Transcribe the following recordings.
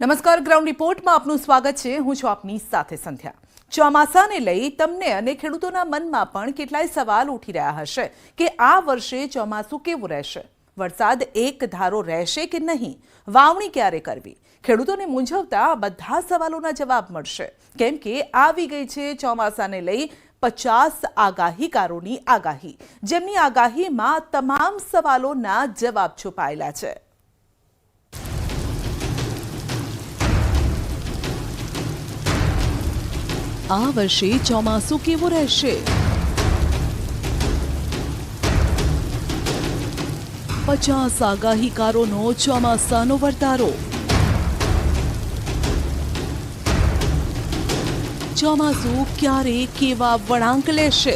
નમસ્કાર, ગ્રાઉન્ડ રિપોર્ટમાં આપનું સ્વાગત છે। હું છું આપની સાથે સંધ્યા। ચોમાસાને લઈ તમને અને ખેડૂતોના મનમાં પણ કેટલાય સવાલ ઉઠી રહ્યા હશે કે આ વર્ષે ચોમાસું કેવું રહેશે, વરસાદ એક ધારો રહેશે કે નહીં, વાવણી ક્યારે કરવી। ખેડૂતોને મૂંઝવતા આ બધા સવાલોના જવાબ મળશે, કેમ કે આવી ગઈ છે ચોમાસાને લઈ 50 આગાહીકારોની આગાહી, જેમની આગાહીમાં તમામ સવાલોના જવાબ છુપાયેલા છે। આ વર્ષે ચોમાસું કેવું રહેશે? 50 આગાહીકારોનો ચોમાસાનો વર્તારો। ચોમાસું ક્યારે કેવા વળાંક લેશે?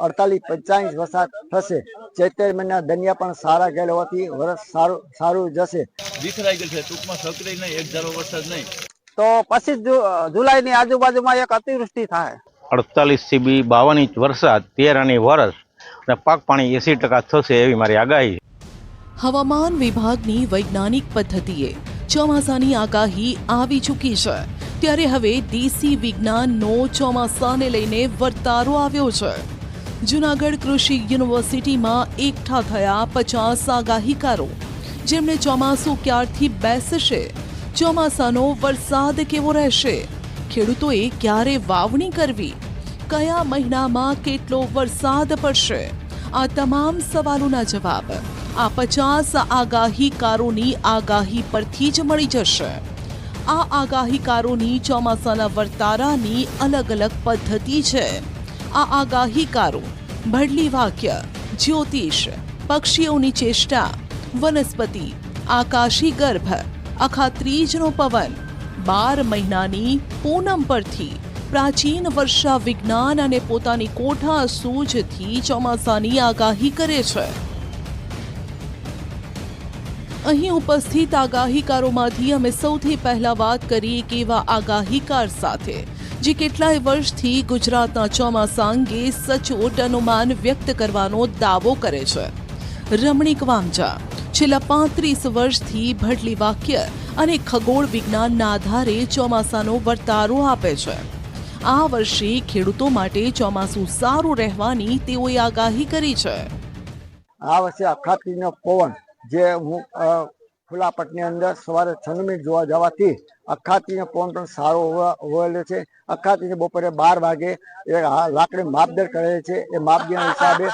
48-45 વરસાદ થશે। ચૈત્ર મહિના દનિયા પણ સારા ગયેલા હોવાથી વરસ સારું જશે। વિખરાઈ ગયેલ છે, ટૂંકમાં સક્રિય નહીં, એક ધારો વરસાદ નહીં। તો 25 જુલાઈની આજુબાજુમાં એક અતિવૃષ્ટિ થાય। 48 થી 52 ઇંચ વરસાદ 13 આની વરસ અને પાક પાણી 80% થશે એવી મારી આગાહી। હવામાન વિભાગની વૈજ્ઞાનિક પદ્ધતિએ ચોમાસાની આગાહી આવી ચૂકી છે, ત્યારે હવે દેશી વિજ્ઞાનનો ચોમાસાને લઈને વર્તારો આવ્યો છે। જૂનાગઢ કૃષિ યુનિવર્સિટીમાં એકઠા થયા 50 આગાહીકારો, જેમણે ચોમાસું ક્યારથી બેસશે, ચોમાસાનો વરસાદ કેવો રહેશે, ખેડૂતોએ ક્યારે વાવણી કરવી, કયા મહિનામાં કેટલો વરસાદ પડશે, આ તમામ સવાલોના જવાબ આ 50 આગાહીકારોની આગાહી પરથી જ મળી જશે। આ આગાહીકારોની ચોમાસાના વર્તારાની અલગ અલગ પદ્ધતિ છે। આ આગાહીકારો ભડલી વાક્ય, જ્યોતિષ, પક્ષીઓની ચેષ્ટા, વનસ્પતિ, આકાશી ગર્ભ, અખાત્રીજનો પવન, 12 મહિનાની પૂનમ પરથી પ્રાચીન વર્ષા વિજ્ઞાન અને પોતાની કોઠા સૂઝથી ચોમાસાની આગાહી કરે છે। અહીં ઉપસ્થિત આગાહીકારોમાંથી અમે સૌથી પહેલા વાત કરીએ એક એવા આગાહીકાર સાથે જે કેટલાય વર્ષથી ગુજરાતના ચોમાસા અંગે સચોટ અનુમાન વ્યક્ત કરવાનો દાવો કરે છે। રમણીક વામજા છેલ્લા 35 વર્ષથી ભડલી વાક્ય અને ખગોળ વિજ્ઞાનના આધારે ચોમાસાનો વર્તારો આપે છે। આ વર્ષે ખેડૂતો માટે ચોમાસું સારું રહેવાની તેઓએ આગાહી કરી છે। આ વર્ષે અખાત્રીજનો પવન જે હું ખુલ્લા પટની અંદર સવારે 6 મિનિટ જોવા જવાથી અખાત્રીજનો પવન પણ સારો વહેલો છે। અખાત્રીજ બપોરે 12 વાગે એ લાકડી માપદર કરે છે। એ માપદરના હિસાબે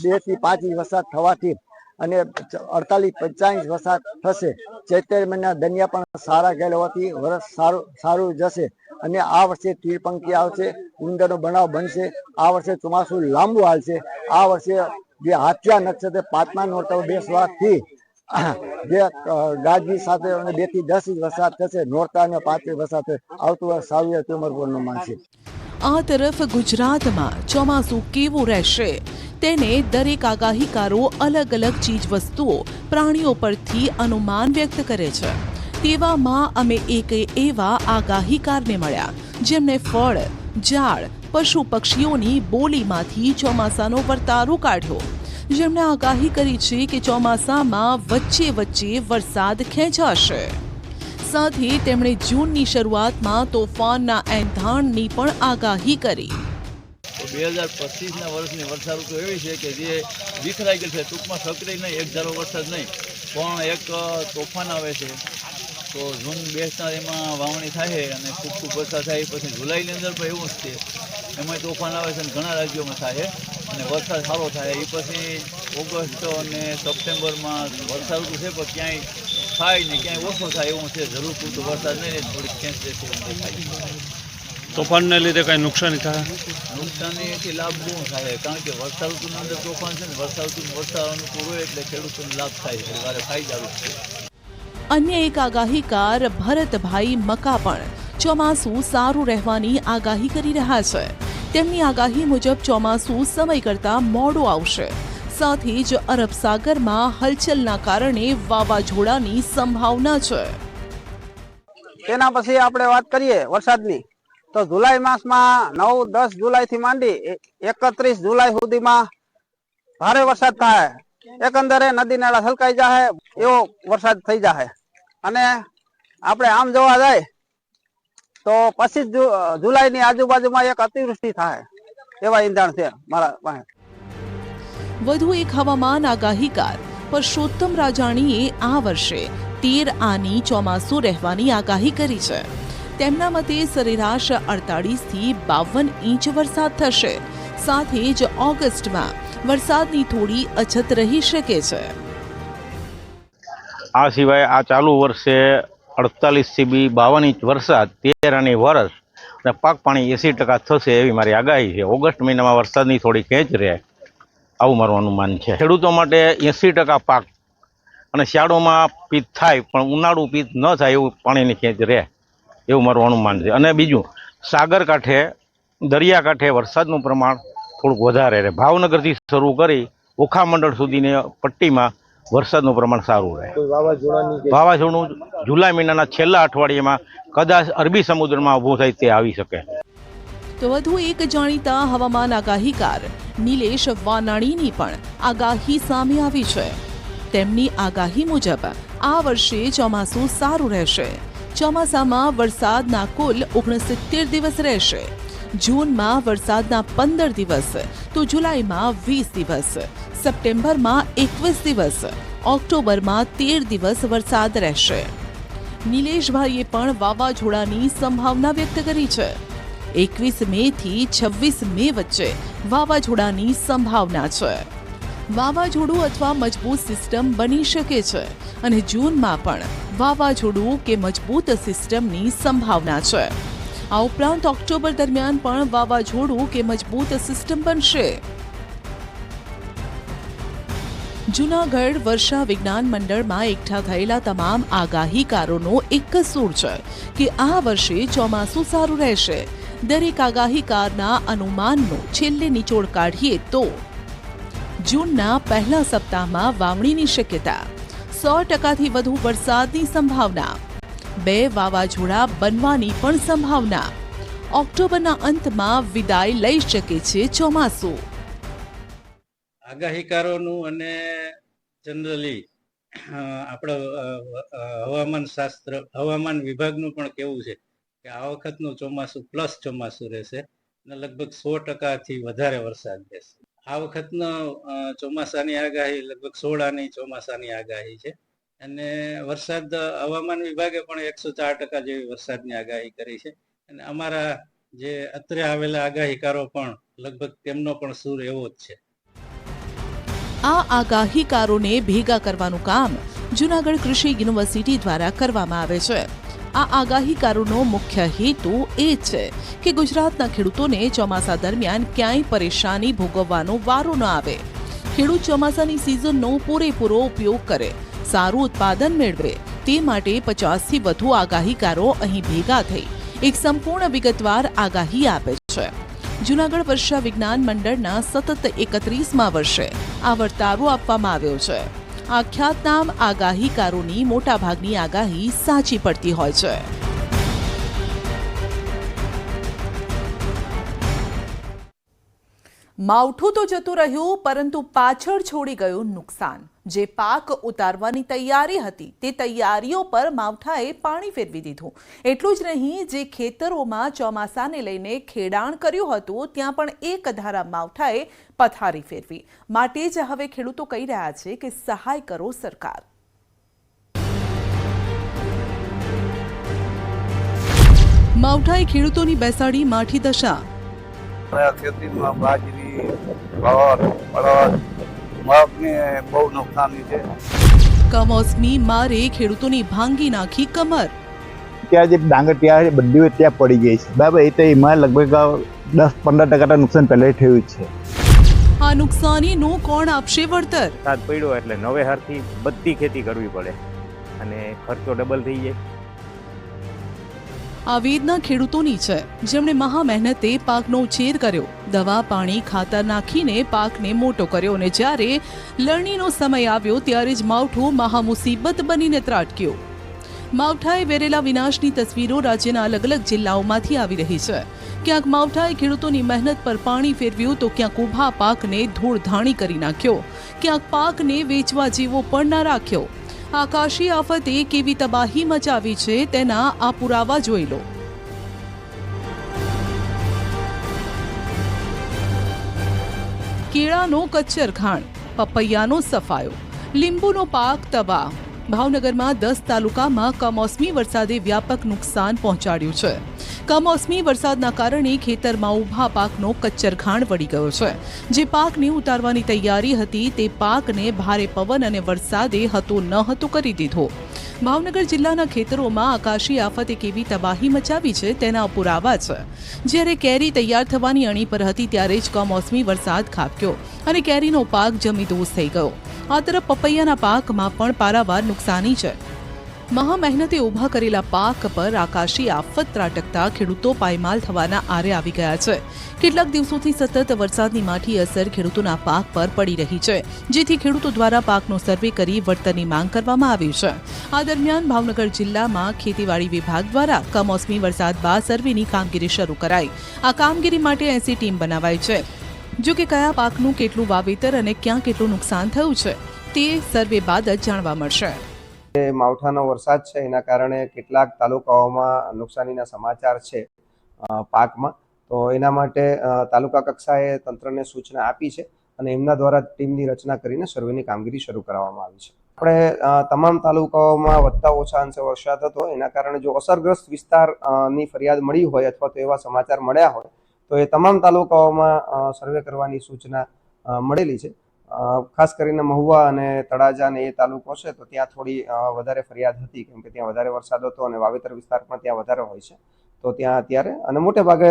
2 થી 5 ઇંચ વરસાદ થવાથી અને 48-45 ઇંચ વરસાદ થશે। ચૈત્ર મહિના દનિયા પણ સારા ગયેલા હોવાથી વરસ સારું જશે અને આ વર્ષે તીરપંખી આવશે, ઉંદરનો બનાવ બનશે। આ વર્ષે ચોમાસું લાંબુ હાલશે। આ વર્ષે જે હાથિયા નક્ષત્ર 5મા નોરતા બેસવાથી જે ગાજવી સાથે 2 થી 10 ઇંચ વરસાદ થશે। નોરતા અને 5 ઇંચ વરસાદ થશે। આવતું વર્ષ સારું રહેશે તેવું મારું અનુમાન છે। આ તરફ ગુજરાતમાં ચોમાસું કેવું રહેશે તેને દરેક આગાહીકારો અલગ અલગ ચીજ વસ્તુઓ, પ્રાણીઓ પરથી અનુમાન વ્યક્ત કરે છે। તેવામાં અમે એક એવા આગાહીકારને મળ્યા જેમને ફળ, ઝાડ, પશુ પક્ષીઓની બોલીમાંથી ચોમાસાનો વર્તારો કાઢ્યો, જેમણે આગાહી કરી છે કે ચોમાસામાં વચ્ચે વરસાદ ખેંચાશે। સાથે તેમણે જૂનની શરૂઆતમાં તોફાનના એંધાણની પણ આગાહી કરી। 2025ના વર્ષની વર્ષા ઋતુ એવી છે કે જે વિખરાઈ ગયેલ છે, ટૂંકમાં સક્રિય નહીં, એક ધારો વરસાદ નહીં, પણ એક તોફાન આવે છે। તો જૂન બેસતા એમાં વાવણી થાય અને ખૂબ વરસાદ થાય। પછી જુલાઈની અંદર પણ એવું જ છે, એમાં તોફાન આવે છે અને ઘણા રાજ્યોમાં થાય અને વરસાદ સારો થાય। એ પછી ઓગસ્ટ અને સપ્ટેમ્બરમાં વર્ષા ઋતુ છે, પણ ક્યાંય થાય ને ક્યાંય ઓછો થાય એવું છે। જરૂર પૂરતો વરસાદ નહીં, થોડીક ખેંચ દેશે થાય। તોફાનને લીધે કઈ નુકસાની થાય? નુકસાનીથી લાભ બહુ થાય, કારણ કે વર્ષા ઋતુની અંદર તોફાન છે ને, વર્ષા ઋતુનું વરસાદ અનુકૂળ હોય એટલે ખેડૂતોને લાભ થાય છે, વારે ફાયદારૂપ છે। અન્ય એક આગાહીકાર ભરતભાઈ મકા પણ ચોમાસું સારું રહેવાની આગાહી કરી રહ્યા છે। તેમની આગાહી મુજબ ચોમાસું સમય કરતા મોડું આવશે, સાથે જ અરબ સાગરમાં હલચલના કારણે વાવાઝોડાની સંભાવના છે। તેના પછી આપણે વાત કરીએ વરસાદની, તો જુલાઈ માસમાં 9-10 જુલાઈથી માંડી 31 જુલાઈ સુધીમાં ભારે વરસાદ થાય। એકંદરે નદી નાળા છલકાઈ જાય એવો વરસાદ થઈ જાય અને આપણે આમ જોવા જાય તો 25 જુલાઈની આજુબાજુમાં એક અતિવૃષ્ટિ થાય એવા ઈંધણ છે મારા પાસે. વધુ એક હવામાન આગાહીકાર પરસોત્તમ રાજાણીએ આ વર્ષે 13 આની ચોમાસું રહેવાની આગાહી કરી છે. તેમના મતે સરેરાશ 48 થી 52 ઇંચ વરસાદ થશે. સાથે જ ઓગસ્ટમાં વરસાદની થોડી અછત રહી શકે છે. આ સિવાય આ ચાલુ વર્ષે 48 થી 52 ઇંચ વરસાદ 13 આની વરસ અને પાક પાણી 80% થશે એવી મારી આગાહી છે. ઓગસ્ટ મહિનામાં વરસાદની થોડી ખેંચ રહે આવું મારું અનુમાન છે. ખેડૂતો માટે 80% પાક અને શિયાળોમાં પીત થાય પણ ઉનાળુ પીત ન થાય એવું પાણીની ખેંચ રહે એવું મારું અનુમાન છે. અને બીજું, સાગર કાંઠે દરિયાકાંઠે વરસાદનું પ્રમાણ થોડુંક વધારે રહે. ભાવનગરથી શરૂ કરી ઓખા મંડળ સુધીની પટ્ટીમાં વરસાદનું પ્રમાણ સારું રહે. વાવાઝોડું જુલાઈ મહિનાના છેલ્લા અઠવાડિયામાં કદાચ અરબી સમુદ્રમાં ઊભું થાય તે આવી શકે. તો વધુ એક જાણીતા હવામાન આગાહીકાર નિલેશ વાનાણીની પણ આગાહી સામે આવી છે. તેમની આગાહી મુજબ આ વર્ષે ચોમાસું સારું રહેશે. ચોમાસામાં વરસાદના કુલ 69 દિવસ રહેશે. જૂનમાં વરસાદના 15 દિવસ, તો જુલાઈમાં 20 દિવસ, સપ્ટેમ્બરમાં 21 દિવસ, ઓક્ટોબરમાં 13 દિવસ વરસાદ રહેશે. નિલેશભાઈએ પણ વાવાઝોડાની સંભાવના વ્યક્ત કરી છે. 21 મે થી 26 મે વચ્ચે વાવાઝોડાની સંભાવના છે. વાવાઝોડું અથવા મજબૂત સિસ્ટમ બની શકે છે અને જૂનમાં પણ વાવાઝોડું કે મજબૂત સિસ્ટમની સંભાવના છે. આ ઉપરાંત ઓક્ટોબર દરમિયાન પણ વાવાઝોડું કે મજબૂત સિસ્ટમ બનશે. જૂનાગઢ વર્ષા વિજ્ઞાન મંડળમાં એકઠા થયેલા તમામ આગાહીકારોનો એક જ સૂર છે કે આ વર્ષે ચોમાસું સારું રહેશે. દરેક આગાહીકારના અનુમાનનો છેલ્લે નિચોડ કાઢીએ તો જૂનના પહેલા સપ્તાહમાં વાવણીની શક્યતા, 100%થી વધુ વરસાદની સંભાવના, 2 વાવાઝોડા બનવાની પણ સંભાવના. ઓક્ટોબરના અંતમાં વિદાય લઈ શકે છે ચોમાસું. આગાહીકારોનું અને જનરલી આપણો હવામાન વિભાગનું પણ કેવું છે કે આ વખતનું ચોમાસું પ્લસ ચોમાસું રહેશે અને લગભગ 100% થી વધારે વરસાદ રહેશે. આ વખતનો ચોમાસાની આગાહી લગભગ 16 આની ચોમાસાની આગાહી છે અને વરસાદ હવામાન વિભાગે પણ 104% જેવી વરસાદની આગાહી કરી છે. અને અમારા જે અત્રે આવેલા આગાહીકારો પણ લગભગ તેમનો પણ સૂર એવો જ છે. આ આગાહીકારોને ભેગા કરવાનું કામ જૂનાગઢ કૃષિ યુનિવર્સિટી દ્વારા કરવામાં આવે છે. આ આગાહીકારોનો મુખ્ય હેતુ એ છે કે ગુજરાતના ખેડૂતોને ચોમાસા દરમિયાન ક્યાંય પરેશાની ભોગવવાનો વારો ન આવે. ખેડૂત ચોમાસાની સિઝનનો પૂરેપૂરો ઉપયોગ કરે, સારું ઉત્પાદન મેળવે, તે માટે 50થી વધુ આગાહીકારો અહીં ભેગા થઈ એક સંપૂર્ણ વિગતવાર આગાહી આપે છે. જૂનાગઢ વર્ષા વિજ્ઞાન મંડળના સતત 31મા વર્ષે આ વર્તારો આપવામાં આવ્યો છે. આ ખ્યાતનામ આગાહીકારોની મોટાભાગની આગાહી સાચી પડતી હોય છે. માવઠું તો જતું રહ્યું, પરંતુ પાછળ છોડી ગયું નુકસાન. જે પાક ઉતારવાની તૈયારી હતી તે તૈયારીઓ પર માવઠાએ પાણી ફેરવી દીધું. એટલું જ નહીં, જે ખેતરોમાં ચોમાસાને લઈને ખેડાણ કર્યું હતું ત્યાં પણ એક ધારા માવઠાએ પથારી ફેરવી. માટે જ હવે ખેડૂતો કહી રહ્યા છે કે સહાય કરો સરકાર. માવઠાએ ખેડૂતોની બેસાડી માઠી દશા. ખેતીમાં બાજરી, ભાત, અડદ, મગને બહુ નુકસાની છે. કમોસમી મારે ખેડૂતોની ભાંગી નાખી કમર. ત્યાં જે ડાંગર ત્યાં બધી ત્યાં પડી ગઈ છે બરાબર. એ તો એમાં લગભગ 10-15% નુકસાન પહેલા થયું છે. આ નુકસાનીનું કોણ આપશે વળતર? વરસાદ પડ્યો એટલે નવે હારથી બધી ખેતી કરવી પડે અને ખર્ચો ડબલ થઈ જાય. આ વેદના ખેડૂતોની છે જેમણે મહા મહેનતે પાકનો ઉછેર કર્યો, દવા પાણી ખાતર નાખીને પાકને મોટો કર્યો, અને જ્યારે લણણીનો સમય આવ્યો ત્યારે જ માવઠું મહામુસીબત બનીને ત્રાટક્યું. માવઠાએ વેરેલા વિનાશની તસવીરો રાજ્યના અલગ અલગ જિલ્લાઓમાંથી આવી રહી છે. ક્યાંક માવઠાએ ખેડૂતોની મહેનત પર પાણી ફેરવ્યું, તો ક્યાંક ઊભા પાકને ધૂળધાણી કરી નાખ્યો, ક્યાંક પાકને વેચવા જેવો પણ ના રાખ્યો. આકાશી આફતે કેવી તબાહી મચાવી છે તેના આ પુરાવા જોઈ લો. કેળાનો કચ્છરખાણ, પપૈયાનો સફાયો, લીંબુનો પાક તબાહ. ભાવનગરમાં 10 તાલુકામાં કમોસમી વરસાદે વ્યાપક નુકસાન પહોંચાડ્યું છે. કમોસમી વરસાદના કારણે ખેતરમાં ઊભા પાકનો કચ્છરખાણ વળી ગયો છે. જે પાકને ઉતારવાની તૈયારી હતી તે પાકને ભારે પવન અને વરસાદે હતો ન હતો કરી દીધો. ભાવનગર જિલ્લાના ખેતરોમાં આકાશી આફતે કેવી તબાહી મચાવી છે તેના પુરાવા છે. જ્યારે કેરી તૈયાર થવાની અણી પર હતી ત્યારે જ કમોસમી વરસાદ ખાબક્યો અને કેરીનો પાક જમીદોસ થઈ ગયો. આ તરફ પપૈયાના પાકમાં પણ પારાવાર નુકસાની છે. મહા મહેનતે ઊભા કરેલા પાક પર આકાશી આફત ત્રાટકતા ખેડૂતો પાયમાલ થવાના આરે આવી ગયા છે. કેટલાક દિવસોથી સતત વરસાદની માઠી અસર ખેડૂતોના પાક પર પડી રહી છે, જેથી ખેડૂતો દ્વારા પાકનો સર્વે કરી વળતરની માંગ કરવામાં આવી છે. આ દરમિયાન ભાવનગર જિલ્લામાં ખેતીવાડી વિભાગ દ્વારા કમોસમી વરસાદ બાદ સર્વેની કામગીરી શરૂ કરાઈ. આ કામગીરી માટે 80 ટીમ બનાવાઈ છે. જો કે કયા પાકનું કેટલું વાવેતર અને ક્યાં કેટલું નુકસાન થયું છે તે સર્વે બાદ જ જાણવા મળશે. માવઠાનો વરસાદ છે એના કારણે કેટલાક તાલુકાઓમાં નુકસાનીના સમાચાર છે પાકમાં. તો એના માટે તાલુકા કક્ષાએ તંત્રને સૂચના આપી છે અને એમના દ્વારા ટીમની રચના કરીને સર્વેની કામગીરી શરૂ કરવામાં આવી છે. આપણે તમામ તાલુકાઓમાં વધતા ઓછા અંશે વરસાદ હતો, એના કારણે જો અસરગ્રસ્ત વિસ્તારની ફરિયાદ મળી હોય અથવા તો એવા સમાચાર મળ્યા હોય તો એ તમામ તાલુકાઓમાં સર્વે કરવાની સૂચના મળેલી છે. ખાસ કરીને મહુવા અને તળાજા ને એ તાલુકો છે તો ત્યાં થોડી વધારે ફરિયાદ હતી, કેમ કે ત્યાં વધારે વરસાદ હતો અને વાવેતર વિસ્તાર પણ ત્યાં વધારે હોય છે. તો ત્યાં અત્યારે અને મોટે ભાગે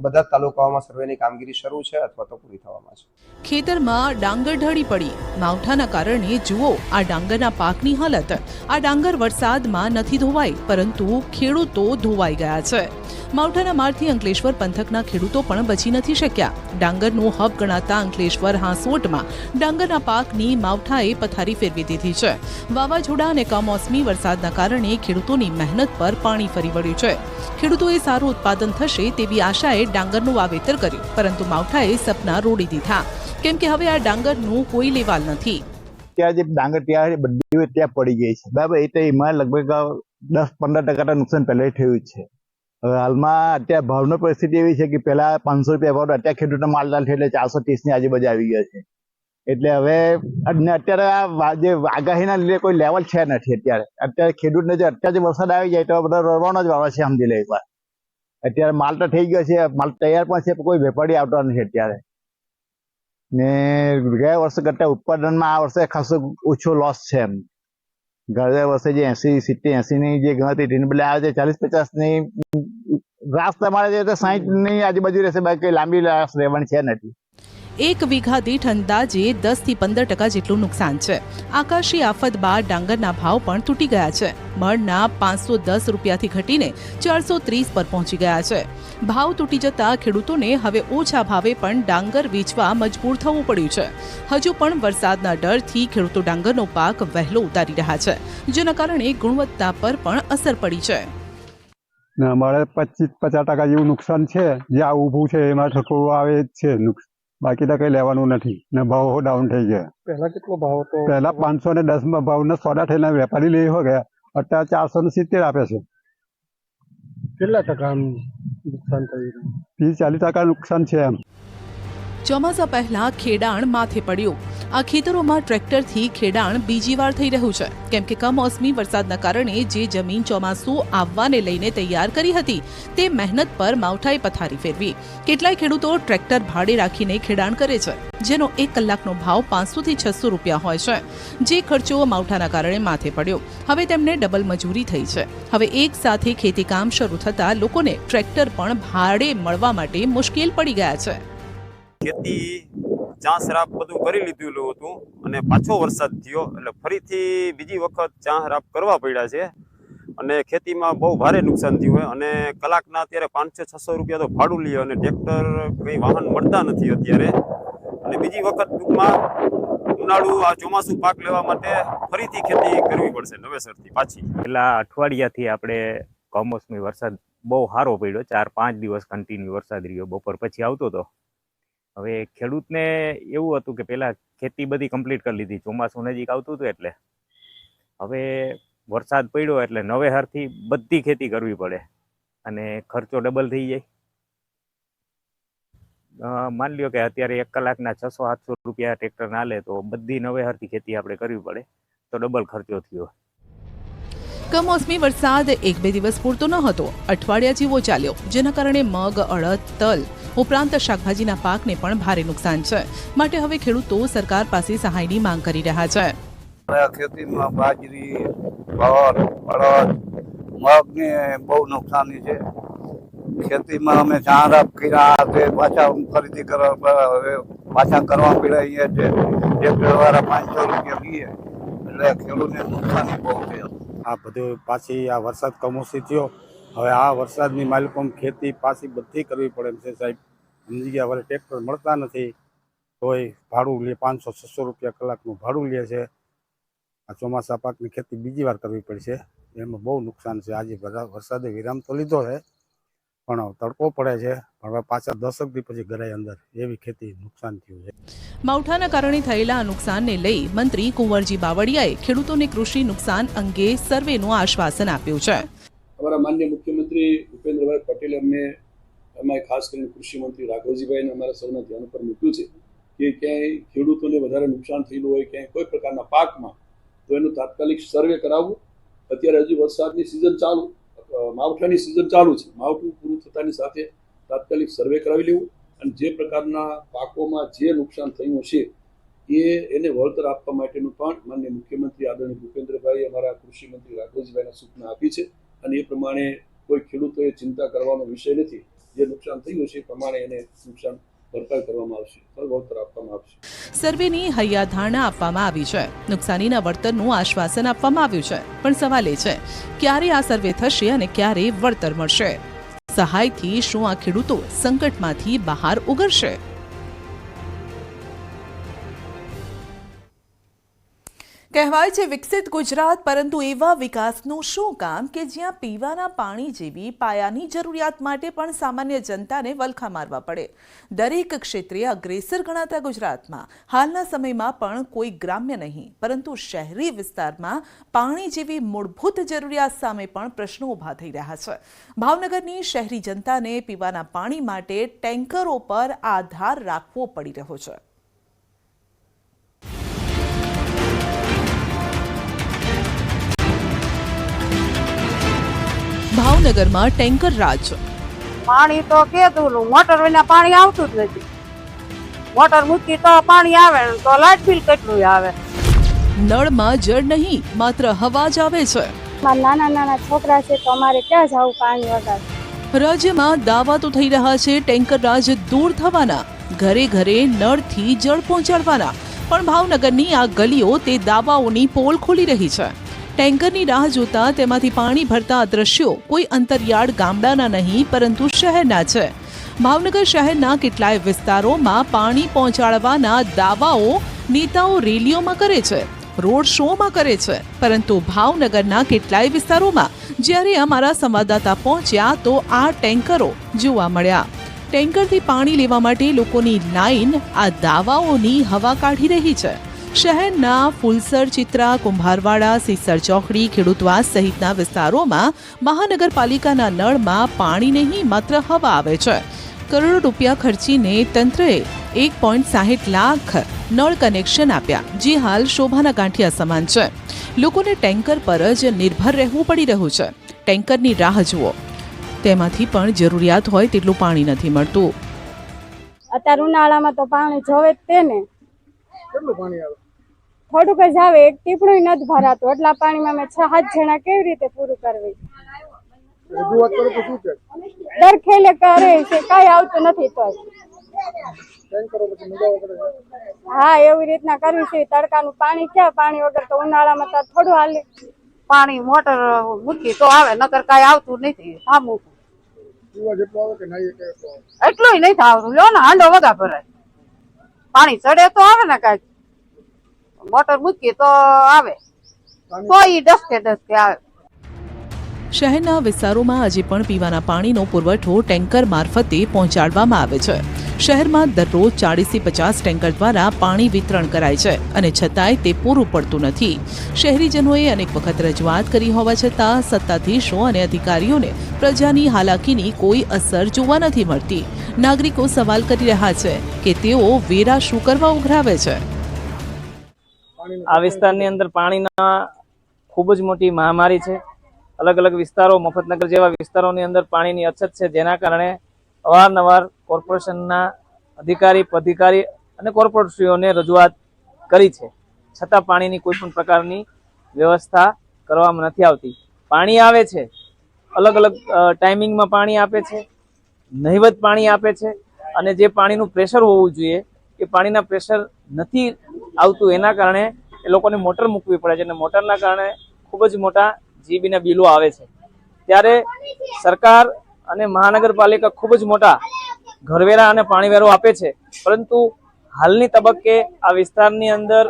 બધા તાલુકાઓમાં સર્વેની કામગીરી શરૂ છે અથવા તો પૂરી થવામાં છે. ખેતરમાં ડાંગર ઢળી પડી. માવઠાના કારણે જુઓ આ ડાંગરના પાકની હાલત. આ ડાંગર વરસાદમાં નથી ધોવાઈ, પરંતુ ખેડૂતો ધોવાઈ ગયા છે. માવઠાના મારથી અંકલેશ્વર પંથકના ખેડૂતો પણ બચી નથી શક્યા. ડાંગરનું હબ ગણાતા અંકલેશ્વર હાંસોટમાં ડાંગરના પાકની માવઠાએ પથારી ફેરવી દીધી છે. વાવાઝોડા અને કમોસમી વરસાદના કારણે ખેડૂતોની મહેનત પર પાણી ફરી વળ્યું છે. ખેડૂતોએ સારું ઉત્પાદન થશે તેવી આશાએ ડાંગરનું વાવેતર કર્યું, પરંતુ માવઠાએ સપના રોડી દીધા, કેમ કે હવે આ ડાંગરનું કોઈ લેવાલ નથી. ત્યાં જે ડાંગર ત્યાં બધી ત્યાં પડી ગઈ છે બરાબર. એ તો એમાં લગભગ 10-15% નુકસાન પહેલા થયું છે. હવે હાલમાં અત્યારે ભાવની પરિસ્થિતિ એવી છે કે પહેલા 500 રૂપિયા ભાવ, અત્યારે ખેડૂતનો માલદાર થઈ એટલે 430 ની આજુબાજુ આવી ગયા છે. એટલે હવે અત્યારે આ જે આગાહીના લીધે કોઈ લેવલ છે નથી. અત્યારે ખેડૂતને જો અત્યારે વરસાદ આવી જાય તો બધા રડવાનો જ વાળો છે, સમજી લે એકવાર. અત્યારે માલ તો થઈ ગયો છે, માલ તૈયાર પણ છે, કોઈ વેપારી આવતો નથી અત્યારે. ને ગયા વર્ષે કરતા ઉત્પાદનમાં આ વર્ષે ખાસો ઓછો લોસ છે. એમ ગયા વર્ષે જે 80-70-80 ની જે ગણતરી તેને બદલે આવે છે 40-50 ની રાસ તમારે જે 60 ની આજુબાજુ રહેશે, બાકી લાંબી રાસ રહેવાની છે નથી. એક વીઘા દીઠ અંદાજે 10-15% જેટલું નુકસાન છે. આકાશી આફત બાદ ડાંગરના ભાવ પણ તૂટી ગયા છે. મણના 510 રૂપિયાથી ઘટીને 430 પર પહોંચી ગયા છે. ભાવ તૂટી જતા ખેડૂતોને હવે ઓછા ભાવે પણ ડાંગર વેચવા મજબૂર થવું પડ્યું છે. હજુ પણ વરસાદના ડરથી ખેડૂતો ડાંગરનો પાક વહેલો ઉતારી રહ્યા છે, જેના કારણે ગુણવત્તા પર પણ અસર પડી છે. અમારે 25-50% જેવું નુકસાન છે. જ્યાં ઊભું છે એમાં થોડું આવે છે નુકસાન, બાકી તો કઈ લેવાનું નથી. ને ભાવ ડાઉન થઈ ગયા. પહેલા કેટલો ભાવ હતો? પહેલા 510 માં ભાવના સોદા થઈને વેપારી લઈ હો ગયા, અત્યારે 470 આપે છે. કેટલા ટકા નુકસાન થયું? 30-40% નુકસાન છે. એમ ચોમાસા પહેલા ખેડાણ માથે પડ્યું. આ ખેતરોમાં ટ્રેક્ટરથી ખેડાણ બીજી વાર થઈ રહ્યું છે, કેમ કે કમોસમી વરસાદના કારણે જે જમીન ચોમાસું આવવાને લઈને તૈયાર કરી હતી તે મહેનત પર માવઠાએ પથારી ફેરવી. કેટલાય ખેડૂતો ટ્રેક્ટર ભાડે રાખીને ખેડાણ કરે છે, જેનો 1 કલાકનો ભાવ 500 થી 600 રૂપિયા હોય છે. જે ખર્ચો માવઠાના કારણે માથે પડ્યો. હવે તેમને ડબલ મજૂરી થઈ છે. હવે એક સાથે ખેતી કામ શરૂ થતા લોકોને ટ્રેક્ટર પણ ભાડે મળવા માટે મુશ્કેલ પડી ગયા છે. ખેતી ચા શરાબ બધું કરી લીધેલું હતું અને પાછો વરસાદ થયો એટલે ફરીથી બીજી વખત ચા શરાબ કરવા પડ્યા છે અને ખેતીમાં બહુ ભારે નુકસાન થયું હોય અને કલાકના અત્યારે 500-600 રૂપિયા તો ભાડું લે અને ટ્રેક્ટર કંઈ વાહન મળતા નથી અત્યારે. અને બીજી વખત ટૂંકમાં ઉનાળુ આ ચોમાસું પાક લેવા માટે ફરીથી ખેતી કરવી પડશે નવેસરથી પાછી. છેલ્લા અઠવાડિયાથી આપણે કમોસમી વરસાદ બહુ સારો પડ્યો. 4-5 દિવસ કન્ટિન્યુ વરસાદ રહ્યો, બપોર પછી આવતો હતો. હવે ખેડૂતને એવું હતું કે પહેલા ખેતી બધી કમ્પ્લીટ કરી લીધી, ચોમાસું નજીક આવતું હતું એટલે હવે વરસાદ પડ્યો એટલે નવેસરથી બધી ખેતી કરવી પડે અને ખર્ચો ડબલ થઈ જાય. માની લ્યો કે અત્યારે 1 કલાકના 600-700 રૂપિયા ટ્રેક્ટર ના લે તો બધી નવેસરથી ખેતી આપણે કરવી પડે તો ડબલ ખર્ચો થયો. કમોસમી વરસાદ 1-2 દિવસ પૂરતો ન હતો, અઠવાડિયા જેવો ચાલ્યો, જેના કારણે મગ, અડદ, તલ ઉપરાંત શાકભાજીના પાકને પણ ભારે નુકસાન છે. માટે હવે ખેડૂતો સરકાર પાસે સહાયની માંગ કરી રહ્યા છે. ખેતીમાં બાજરી, ભાત, અડદ, મગને બહુ નુકસાની છે. ખેતીમાં અમે ચારાપ કર્યા તે પાછા ખરીદી પાછા કરવા પડ્યા. અહીંયા છે ટ્રેક્ટર વાળા 500 રૂપિયા લઈએ એટલે ખેડૂતને નુકસાની બહુ છે. આ બધું પાછી આ વરસાદ કમોસમી થયો, હવે આ વરસાદની માલિકોમ ખેતી પાછી બધી કરવી પડે એમ છે સાહેબ. સમજી ગયા, હવે ટ્રેક્ટર મળતા નથી તોય ભાડું લે, 500-600 રૂપિયા કલાકનું ભાડું લે છે. આ ચોમાસા પાકની ખેતી બીજી વાર કરવી પડશે, એમાં બહુ નુકસાન છે. આજે વરસાદે વિરામ તો લીધો છે પણ તડકો પડે છે, પણ હવે પાછા 10 દી પછી ગરાય અંદર એવી ખેતી નુકસાન થયું છે. માવઠાના કારણે થયેલા નુકસાનને લઈ મંત્રી કુંવરજી બાવળિયાએ ખેડૂતોને કૃષિ નુકસાન અંગે સર્વેનું આશ્વાસન આપ્યું છે. અમારા માનનીય મુખ્યમંત્રી ભૂપેન્દ્રભાઈ પટેલે અમે ખાસ કરીને કૃષિ મંત્રી રાઘવજીભાઈને અમારા સૌના ધ્યાન પર મૂક્યું છે કે ક્યાંય ખેડૂતોને વધારે નુકસાન થયેલું હોય, ક્યાંય કોઈ પ્રકારના પાકમાં, તો એનું તાત્કાલિક સર્વે કરાવવું. અત્યારે હજી વરસાદની સિઝન ચાલુ, માવઠાની સિઝન ચાલુ છે, માવઠું પૂરું થતાની સાથે તાત્કાલિક સર્વે કરાવી લેવું અને જે પ્રકારના પાકોમાં જે નુકસાન થયું છે એને વળતર આપવા માટેનું પણ માનનીય મુખ્યમંત્રી આદરણીય ભૂપેન્દ્રભાઈ અમારા કૃષિ મંત્રી રાઘવજીભાઈને સૂચના આપી છે અને એ પ્રમાણે કોઈ ખેડૂતોએ ચિંતા કરવાનો વિષય નથી. જે નુકસાન થયું છે એ પ્રમાણે એને નુકસાન ભરપાઈ કરવામાં આવશે, વળતર આપવામાં આવશે. સર્વેની હૈયાધારણા આપવામાં આવી છે, નુકસાનીના વળતરનું આશ્વાસન આપવામાં આવ્યું છે, પણ સવાલ એ છે ક્યારે આ સર્વે થશે અને ક્યારે વળતર મળશે? સહાયથી શું આ ખેડૂતો સંકટમાંથી બહાર ઉગરશે? કહેવાય છે વિકસિત ગુજરાત, પરંતુ એવા વિકાસનું શું કામ કે જ્યાં પીવાના પાણી જેવી પાયાની જરૂરિયાત માટે પણ સામાન્ય જનતાને વલખા મારવા પડે? દરેક ક્ષેત્રે અગ્રેસર ગણાતા ગુજરાતમાં હાલના સમયમાં પણ કોઈ ગ્રામ્ય નહીં પરંતુ શહેરી વિસ્તારમાં પાણી જેવી મૂળભૂત જરૂરિયાત સામે પણ પ્રશ્નો ઊભા થઈ રહ્યા છે. ભાવનગરની શહેરી જનતાને પીવાના પાણી માટે ટેન્કરો પર આધાર રાખવો પડી રહ્યો છે. ભાવનગરમાં ટેન્કર રાજ. પાણી તો કેતું મોટર વિના પાણી આવતું જ નથી. મોટર મૂકી તો પાણી આવે તો લાઇટ બિલ કેટલું આવે. નળમાં જળ નહીં, માત્ર હવા જ આવે છે. નાના નાના છોકરા છે તો અમારે ક્યાં જવું પાણી વગર? રાજ્યમાં દાવા તો થઈ રહ્યા છે ટેન્કર રાજ દૂર થવાના, ઘરે ઘરે નળથી જળ પહોંચાડવાના, પણ ભાવનગરની આ ગલીઓ તે દાવાઓની પોલ ખોલી રહી છે. ટેન્કરની રાહ જોતા તેમાંથી પાણી ભરતા દ્રશ્યો કોઈ અંતરિયાળ ગામડાના નહીં પરંતુ શહેરના છે. ભાવનગર શહેરના કેટલાય વિસ્તારોમાં પાણી પહોંચાડવાના દાવાઓ નેતાઓ રેલીઓમાં કરે છે, રોડ શોમાં કરે છે, પરંતુ ભાવનગરના કેટલાય વિસ્તારોમાં જ્યારે અમારા સંવાદદાતા પહોંચ્યા તો આ ટેન્કરો જોવા મળ્યા. ટેન્કરથી પાણી લેવા માટે લોકોની લાઈન આ દાવાઓની હવા કાઢી રહી છે. શહેરના ફુલસર, ચિત્રા, કુંભારવાડા, સિસર ચોકડી, ખેડૂતવાસ સહિતના વિસ્તારોમાં મહાનગરપાલિકાના નળમાં પાણી નહીં માત્ર હવા આવે છે. કરોડો રૂપિયા ખર્ચીને તંત્રએ 1.60 લાખ નળ કનેક્શન આપ્યા, જે હાલ શોભાના ગાંઠિયા સમાન છે. લોકોને ટેન્કર પર જ નિર્ભર રહેવું પડી રહ્યું છે. ટેન્કરની રાહ જુઓ, તેમાંથી પણ જરૂરિયાત હોય તેટલું પાણી નથી મળતું. અત્યારે ઉનાળામાં તો પાણી જોવે જ તેને. કેટલું પાણી આવે? થોડુંક જ આવે, એક ટીપણું નથી ભરાતું. એટલા પાણીમાં અમે 6-7 જણા કેવી રીતે પૂરું કરવી? રજૂઆત કરો તો શું છે? દર ખેલે કરે છે, કઈ આવતું નથી. તો હા, એવી રીતના કરવી છે. તડકાનું પાણી ક્યાં? પાણી વગર તો ઉનાળામાં તો થોડું હાલે. પાણી મોટર મૂકી તો આવે, નકર કઈ આવતું નથી. હા, મૂકું એટલું નહીં આવતું. લો ને, હાંડો વગા ભરાય. પાણી ચડે તો આવે ને, કઈ મોટર મૂકી તો આવે, તો ઈ ડસકે આવે. શહેરના વિસ્તારોમાં આજે પણ પીવાના પાણીનો પુરવઠો ટેન્કર મારફતે પહોંચાડવામાં આવે છે. શહેરમાં દરરોજ 40થી 50 ટેન્કર દ્વારા પાણી વિતરણ કરાય છે અને છતાંય તે પૂરું પડતું નથી. શહેરીજનોએ અનેક વખત રજૂઆત કરી હોવા છતાં સત્તાધીશો અને અધિકારીઓને પ્રજાની હાલાકીની કોઈ અસર જોવા નથી મળતી. નાગરિકો સવાલ કરી રહ્યા છે કે તેઓ વેરા શું કરવા ઉઘરાવે છે. આ વિસ્તારની અંદર પાણીના ખૂબ જ મોટી મહામારી છે. અલગ અલગ વિસ્તારો, મફતનગર જેવા વિસ્તારોની અંદર પાણીની અછત છે, જેના કારણે અવારનવાર કોર્પોરેશનના અધિકારી અને કોર્પોરેટરોને રજૂઆત કરી છે, છતાં પાણીની કોઈ પણ પ્રકારની વ્યવસ્થા કરવામાં નથી આવતી. પાણી આવે છે, અલગ અલગ ટાઈમિંગમાં પાણી આપે છે, નહિવત પાણી આપે છે, અને જે પાણીનું પ્રેશર હોવું જોઈએ એ પાણીના પ્રેશર નથી આવતું. એના કારણે એ લોકોને મોટર મૂકવી પડે છે અને મોટરના કારણે ખૂબ જ મોટા જીબીના બિલો આવે છે. ત્યારે સરકાર અને મહાનગરપાલિકા ખૂબ જ મોટા ઘરવેરા અને પાણીવેરો આપે છે, પરંતુ હાલની તબક્કે આ વિસ્તારની અંદર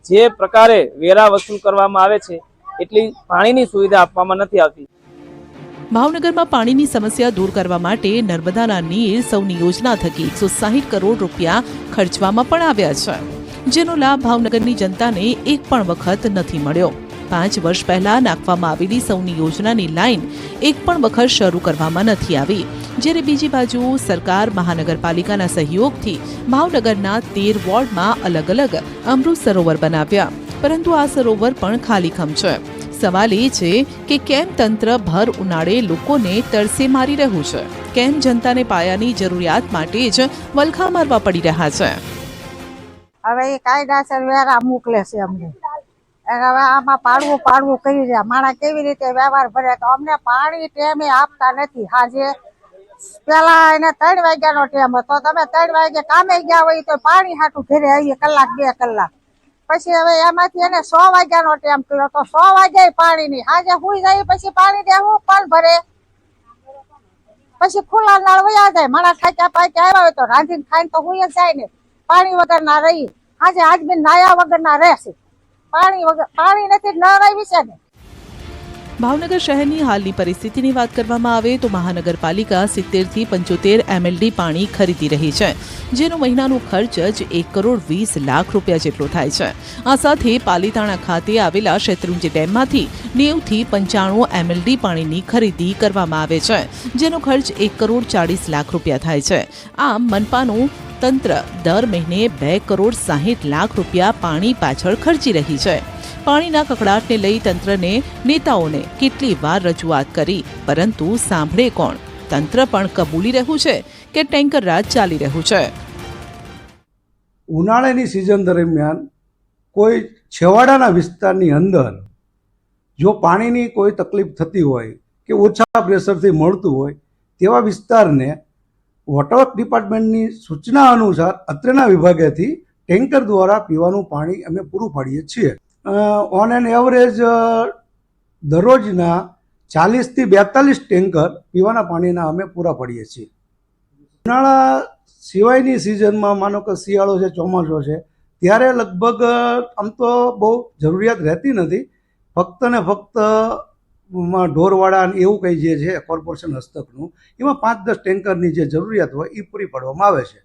જે પ્રકારે વેરા વસૂલ કરવામાં આવે છે એટલી પાણીની સુવિધા આપવામાં નથી આવતી. ભાવનગરમાં પાણીની સમસ્યા દૂર કરવા માટે નર્મદાના નીર સૌની યોજના થકી 160 કરોડ રૂપિયા ખર્ચવામાં પણ આવ્યા છે, જેનો લાભ ભાવનગરની જનતાને એક પણ વખત નથી મળ્યો. 5 વર્ષ પહેલા નાખવામાં આવેલી સૌની યોજનાની લાઇન એક પણ વખત શરૂ કરવામાં નથી આવી. જ્યારે બીજી બાજુ સરકાર મહાનગરપાલિકાના સહયોગથી ભાવનગરના 13 વોર્ડમાં અલગ અલગ અમૃત સરોવર બનાવ્યા, પરંતુ આ સરોવર પણ ખાલીખમ છે. સવાલ એ છે કે કેમ તંત્ર ભર ઉનાળે લોકોને તરસે મારી રહ્યું છે? કેમ જનતાને પાયાની જરૂરિયાત માટે જ વલખા મારવા પડી રહ્યા છે? હવે એ કાયદાસર વેરા મોકલે છે અમને. હવે આમાં પાડવું કરી રહ્યા. માણસ કેવી રીતે વ્યવહાર ભરે? તો અમને પાણી ટેમે આપતા નથી. હાજે પેલા એને 3 વાગ્યાનો ટેમ હતો, તમે 3 વાગે કામે ગયા હોય તો પાણી હાટું ઘરે આવીએ કલાક 2 કલાક. પછી હવે એમાંથી એને 100 વાગ્યાનો ટેમ કર્યો તો 100 વાગ્યા પાણી નહીં. હાજે હુઈ જાય પછી પાણી દેવું કોણ ભરે? પછી ખુલ્લા નળ વયા જાય. માણસ થાક્યા પાક્યા આવ્યા હોય તો રાંધીને ખાઈને તો હુઈ જ જાય ને. પાણી વગર ના રહી. હાજે આજ બી નાયા વગર ના રહેશે. પાણી નથી, નળ આવી છે ને. ભાવનગર શહેરની હાલની પરિસ્થિતિની વાત કરવામાં આવે તો મહાનગરપાલિકા 70 થી 75 MLD પાણી ખરીદી રહી છે, જેનો મહિનાનો ખર્ચ જ 1 કરોડ 20 લાખ રૂપિયા જેટલો થાય છે. આ સાથે પાલીતાણા ખાતે આવેલા શેત્રુંજી ડેમમાંથી 90 થી 95 MLD પાણીની ખરીદી કરવામાં આવે છે, જેનો ખર્ચ 1 કરોડ 40 લાખ રૂપિયા થાય છે. આમ મનપાનું તંત્ર દર મહિને 2 કરોડ 60 લાખ રૂપિયા પાણી પાછળ ખર્ચી રહી છે. પાણીના કકડાટને લઈ તંત્રને નેતાઓને કેટલી વાર રજૂઆત કરી, પરંતુ સાંભળે કોણ? તંત્ર પણ કબૂલી રહ્યું છે કે ટેન્કર રાજ ચાલી રહ્યું છે? ઉનાળાની સિઝન દરમિયાન કોઈ છેવાડાના વિસ્તારની અંદર જો પાણીની કોઈ તકલીફ થતી હોય કે ઓછા પ્રેશરથી મળતું હોય તેવા વિસ્તારને વોટર ડિપાર્ટમેન્ટની સૂચના અનુસાર અત્રેના વિભાગેથી ટેન્કર દ્વારા પીવાનું પાણી અમે પૂરું પાડીએ છીએ. ઓન એન એવરેજ દરરોજના 40 થી 42 ટેન્કર પીવાના પાણીના અમે પૂરા પાડીએ છીએ. ઉનાળા સિવાયની સિઝનમાં માનો કે શિયાળો છે, ચોમાસો છે, ત્યારે લગભગ આમ તો બહુ જરૂરિયાત રહેતી નથી. ફક્ત ને ફક્ત ઢોરવાડા એવું કંઈ જે છે કોર્પોરેશન હસ્તકનું, એમાં 5-10 ટેન્કરની જે જરૂરિયાત હોય એ પૂરી પાડવામાં આવે છે.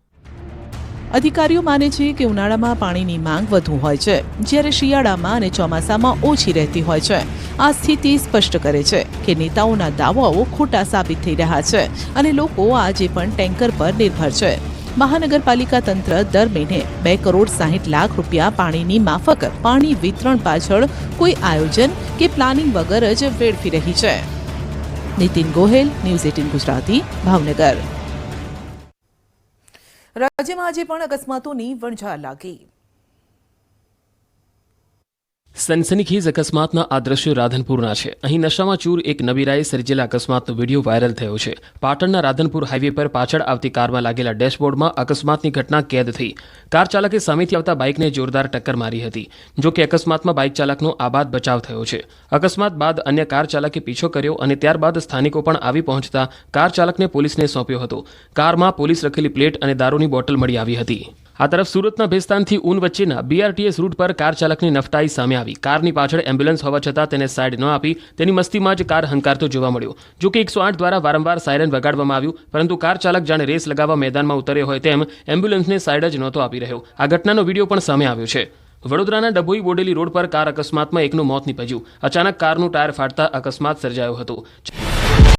અધિકારીઓ માને છે કે ઉનાળામાં પાણીની માંગ વધુ હોય છે, જ્યારે શિયાળામાં અને ચોમાસામાં ઓછી રહેતી હોય છે. આ સ્થિતિ સ્પષ્ટ કરે છે કે નેતાઓના દાવાઓ ખોટા સાબિત થઈ રહ્યા છે અને લોકો આજે પણ ટેન્કર પર નિર્ભર છે. મહાનગરપાલિકા તંત્ર દર મહિને 2 કરોડ 60 લાખ રૂપિયા પાણીની માફક પાણી વિતરણ પાછળ કોઈ આયોજન કે પ્લાનિંગ વગર જ વેડફી રહી છે. નીતિન ગોહેલ, ન્યૂઝ 18 ગુજરાતી, ભાવનગર. રાજ્યમાં આજે પણ અકસ્માતોની વણઝાર લાગી. સનસનીખેજ અકસ્માતના આ દ્રશ્યો રાધનપુરના છે. અહીં નશામાં ચૂર એક નબીરાએ સર્જેલા અકસ્માતનો વિડીયો વાયરલ થયો છે. પાટણના રાધનપુર હાઈવે પર પાછળ આવતી કારમાં લાગેલા ડેશબોર્ડમાં અકસ્માતની ઘટના કેદ થઈ. કાર ચાલકે સામેથી આવતા બાઇકને જોરદાર ટક્કર મારી હતી. જો કે અકસ્માતમાં બાઇક ચાલકનો આબાદ બચાવ થયો છે. અકસ્માત બાદ અન્ય કાર ચાલકે પીછો કર્યો અને ત્યારબાદ સ્થાનિકો પણ આવી પહોંચતા કાર ચાલકને પોલીસને સોંપ્યો હતો. કારમાં પોલીસ રખેલી પ્લેટ અને દારૂની બોટલ મળી આવી હતી. આ તરફ સુરતના ભેસ્તાનથી ઊન વચ્ચેના BRTS રૂટ પર કાર ચાલકની નફટાઈ સામે આવી. કારની પાછળ એમ્બ્યુલન્સ હોવા છતાં તેને સાઈડ ન આપી તેની મસ્તીમાં જ કાર હંકારતો જોવા મળ્યો. જો કે 108 દ્વારા વારંવાર સાયરન વગાડવામાં આવ્યું, પરંતુ કાર ચાલક જાણે રેસ લગાવવા મેદાનમાં ઉતર્યો હોય તેમ એમ્બ્યુલન્સને સાઈડ જ નહોતો આપી રહ્યો. આ ઘટનાનો વિડીયો પણ સામે આવ્યો છે. વડોદરાના ડભોઈ બોડેલી રોડ પર કાર અકસ્માતમાં એકનું મોત નીપજ્યું. અચાનક કારનું ટાયર ફાટતા અકસ્માત સર્જાયો હતો.